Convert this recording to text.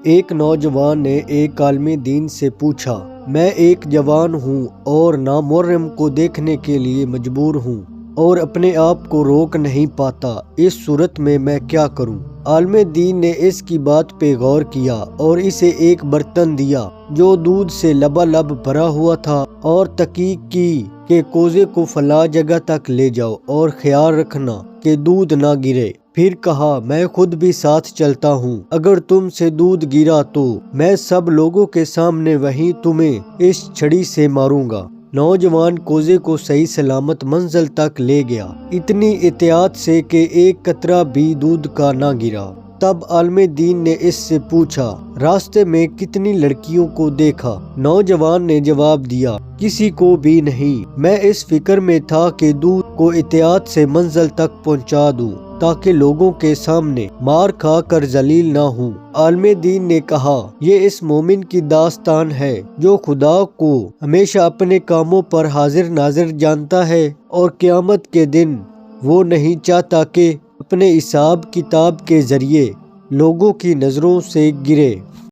ایک نوجوان نے ایک عالم دین سے پوچھا، میں ایک جوان ہوں اور نامحرم کو دیکھنے کے لیے مجبور ہوں اور اپنے آپ کو روک نہیں پاتا، اس صورت میں کیا کروں؟ عالم دین نے اس کی بات پہ غور کیا اور اسے ایک برتن دیا جو دودھ سے لبالب بھرا ہوا تھا اور تحقیق کی کہ کوزے کو فلاں جگہ تک لے جاؤ اور خیال رکھنا کہ دودھ نہ گرے۔ پھر کہا، میں خود بھی ساتھ چلتا ہوں، اگر تم سے دودھ گرا تو میں سب لوگوں کے سامنے وہیں تمہیں اس چھڑی سے ماروں گا۔ نوجوان کوزے کو صحیح سلامت منزل تک لے گیا، اتنی احتیاط سے کہ ایک قطرہ بھی دودھ کا نہ گرا۔ تب عالم دین نے اس سے پوچھا، راستے میں کتنی لڑکیوں کو دیکھا؟ نوجوان نے جواب دیا، کسی کو بھی نہیں، میں اس فکر میں تھا کہ دودھ کو احتیاط سے منزل تک پہنچا دوں تاکہ لوگوں کے سامنے مار کھا کر ذلیل نہ ہوں۔ عالم دین نے کہا، یہ اس مومن کی داستان ہے جو خدا کو ہمیشہ اپنے کاموں پر حاضر ناظر جانتا ہے اور قیامت کے دن وہ نہیں چاہتا کہ اپنے حساب کتاب کے ذریعے لوگوں کی نظروں سے گرے۔